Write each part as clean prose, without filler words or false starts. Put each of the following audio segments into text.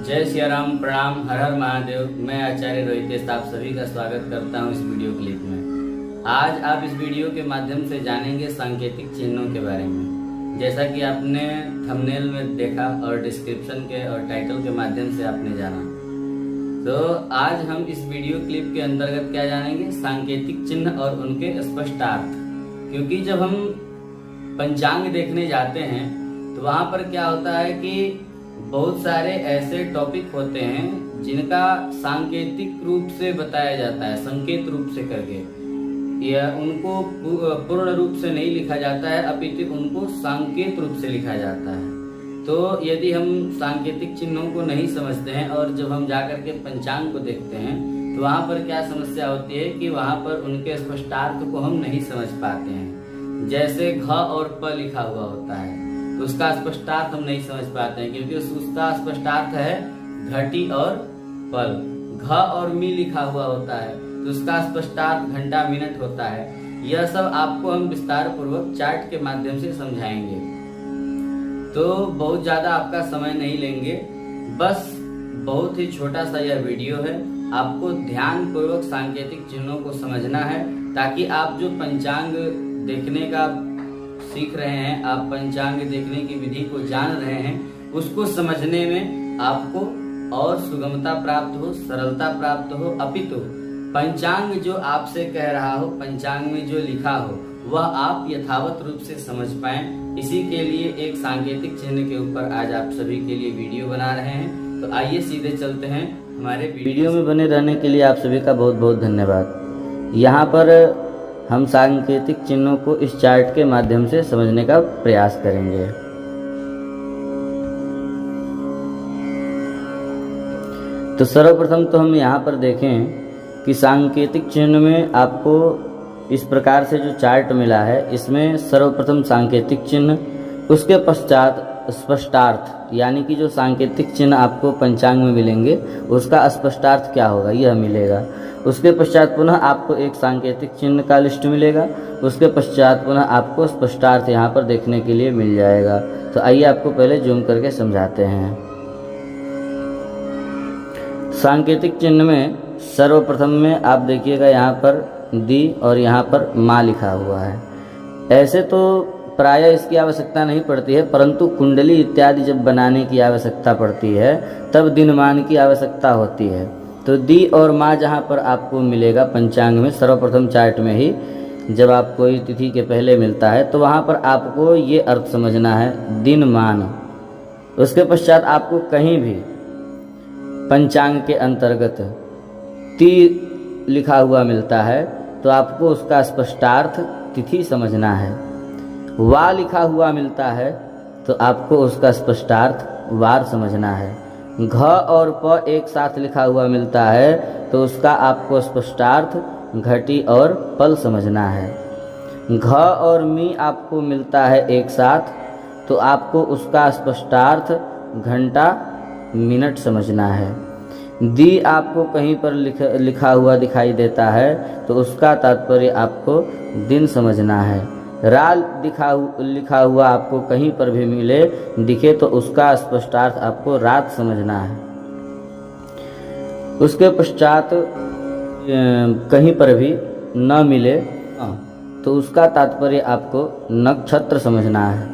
जय सिया राम, प्रणाम, हर हर महादेव। मैं आचार्य रोहितेश आप सभी का स्वागत करता हूं इस वीडियो क्लिप में। आज आप इस वीडियो के माध्यम से जानेंगे सांकेतिक चिन्हों के बारे में। जैसा कि आपने थंबनेल में देखा और डिस्क्रिप्शन के और टाइटल के माध्यम से आपने जाना, तो आज हम इस वीडियो क्लिप के अंतर्गत क्या जानेंगे, सांकेतिक चिन्ह और उनके स्पष्टार्थ। क्योंकि जब हम पंचांग देखने जाते हैं तो वहाँ पर क्या होता है कि बहुत सारे ऐसे टॉपिक होते हैं जिनका सांकेतिक रूप से बताया जाता है, संकेत रूप से करके, या उनको पूर्ण रूप से नहीं लिखा जाता है, अपितु उनको सांकेत रूप से लिखा जाता है। तो यदि हम सांकेतिक चिन्हों को नहीं समझते हैं और जब हम जाकर के पंचांग को देखते हैं तो वहाँ पर क्या समस्या होती है कि वहाँ पर उनके स्पष्टार्थ को हम नहीं समझ पाते हैं। जैसे घ और प लिखा हुआ होता है तो उसका स्पष्टार्थ हम नहीं समझ पाते हैं, क्योंकि उसका स्पष्टार्थ है घटी और पल। घ और मी लिखा हुआ होता है तो उसका स्पष्टार्थ घंटा मिनट होता है। यह सब आपको हम विस्तार पूर्वक चार्ट के माध्यम से समझाएंगे, तो बहुत ज्यादा आपका समय नहीं लेंगे। बस बहुत ही छोटा सा यह वीडियो है, आपको ध्यान पूर्वक सांकेतिक चिन्हों को समझना है, ताकि आप जो पंचांग देखने का सीख रहे हैं, आप पंचांग देखने की विधि को जान रहे हैं, उसको समझने में आपको और सुगमता प्राप्त हो, सरलता प्राप्त हो, अपितु पंचांग जो आपसे कह रहा हो, पंचांग में जो लिखा हो, वह आप यथावत रूप से समझ पाएं। इसी के लिए एक सांकेतिक चिन्ह के ऊपर आज आप सभी के लिए वीडियो बना रहे हैं। तो आइए सीधे चलते हैं हमारे वीडियो में बने रहने के लिए आप सभी का बहुत बहुत धन्यवाद। यहाँ पर हम सांकेतिक चिन्हों को इस चार्ट के माध्यम से समझने का प्रयास करेंगे। तो सर्वप्रथम तो हम यहाँ पर देखें कि सांकेतिक चिन्ह में आपको इस प्रकार से जो चार्ट मिला है, इसमें सर्वप्रथम सांकेतिक चिन्ह, उसके पश्चात स्पष्टार्थ, यानी कि जो सांकेतिक चिन्ह आपको पंचांग में मिलेंगे उसका स्पष्टार्थ क्या होगा यह मिलेगा। उसके पश्चात पुनः आपको एक सांकेतिक चिन्ह का लिस्ट मिलेगा, उसके पश्चात पुनः आपको स्पष्टार्थ यहाँ पर देखने के लिए मिल जाएगा। तो आइए आपको पहले जूम करके समझाते हैं। सांकेतिक चिन्ह में सर्वप्रथम में आप देखिएगा यहाँ पर दी और यहाँ पर माँ लिखा हुआ है। ऐसे तो प्रायः इसकी आवश्यकता नहीं पड़ती है, परंतु कुंडली इत्यादि जब बनाने की आवश्यकता पड़ती है तब दिनमान की आवश्यकता होती है। तो दी और माँ जहाँ पर आपको मिलेगा पंचांग में, सर्वप्रथम चार्ट में ही जब आप कोई तिथि के पहले मिलता है तो वहाँ पर आपको ये अर्थ समझना है, दिन मान। उसके पश्चात आपको कहीं भी पंचांग के अंतर्गत ती लिखा हुआ मिलता है तो आपको उसका स्पष्टार्थ तिथि समझना है। वा लिखा हुआ मिलता है तो आपको उसका स्पष्टार्थ वार समझना है। घ और प एक साथ लिखा हुआ मिलता है तो उसका आपको स्पष्टार्थ घटी और पल समझना है। घ और मी आपको मिलता है एक साथ तो आपको उसका स्पष्टार्थ घंटा मिनट समझना है। दी आपको कहीं पर लिखा हुआ दिखाई देता है तो उसका तात्पर्य आपको दिन समझना है। राल लिखा हुआ आपको कहीं पर भी मिले दिखे तो उसका स्पष्टार्थ आपको रात समझना है। उसके पश्चात कहीं पर भी न मिले तो उसका तात्पर्य आपको नक्षत्र समझना है।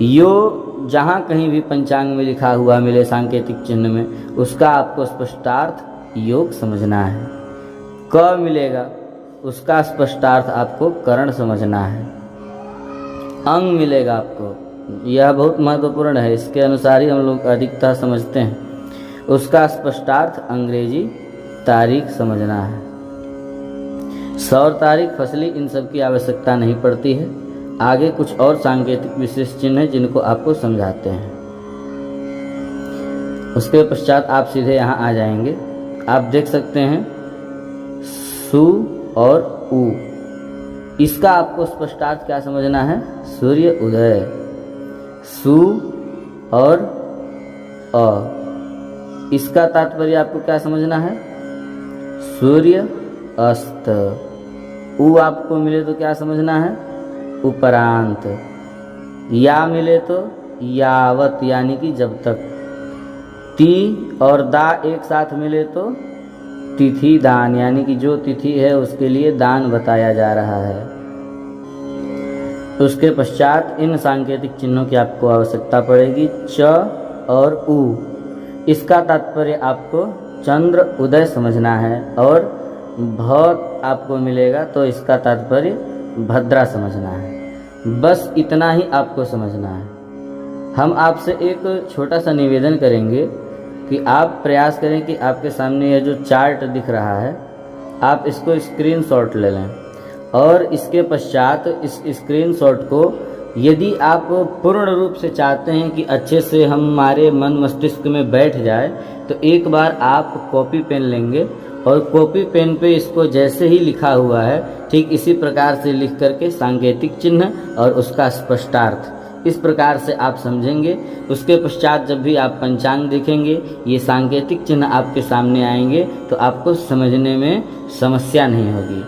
यो जहाँ कहीं भी पंचांग में लिखा हुआ मिले सांकेतिक चिन्ह में, उसका आपको स्पष्टार्थ योग समझना है। क मिलेगा, उसका स्पष्टार्थ आपको करण समझना है। अंग मिलेगा आपको, यह बहुत महत्वपूर्ण है, इसके अनुसार ही हम लोग अधिकता समझते हैं। उसका स्पष्टार्थ अंग्रेजी तारीख समझना है। सौर तारीख, फसली, इन सब की आवश्यकता नहीं पड़ती है। आगे कुछ और सांकेतिक विशेष चिन्ह हैं जिनको आपको समझाते हैं। उसके पश्चात आप सीधे यहाँ आ जाएंगे। आप देख सकते हैं सु और उ, इसका आपको स्पष्टार्थ क्या समझना है, सूर्य उदय। सु और अ, इसका तात्पर्य आपको क्या समझना है, सूर्य अस्त। उ आपको मिले तो क्या समझना है, उपरांत। या मिले तो यावत, यानी कि जब तक। ती और दा एक साथ मिले तो तिथि दान, यानी कि जो तिथि है उसके लिए दान बताया जा रहा है। उसके पश्चात इन सांकेतिक चिन्हों की आपको आवश्यकता पड़ेगी। च और उ, इसका तात्पर्य आपको चंद्र उदय समझना है, और भ आपको मिलेगा तो इसका तात्पर्य भद्रा समझना है। बस इतना ही आपको समझना है। हम आपसे एक छोटा सा निवेदन करेंगे कि आप प्रयास करें कि आपके सामने यह जो चार्ट दिख रहा है आप इसको स्क्रीनशॉट ले लें, और इसके पश्चात इस स्क्रीनशॉट को यदि आप पूर्ण रूप से चाहते हैं कि अच्छे से हमारे मन मस्तिष्क में बैठ जाए तो एक बार आप कॉपी पेन लेंगे और कॉपी पेन पे इसको जैसे ही लिखा हुआ है ठीक इसी प्रकार से लिख करके सांकेतिक चिन्ह और उसका स्पष्टार्थ इस प्रकार से आप समझेंगे। उसके पश्चात जब भी आप पंचांग देखेंगे ये सांकेतिक चिन्ह आपके सामने आएंगे तो आपको समझने में समस्या नहीं होगी।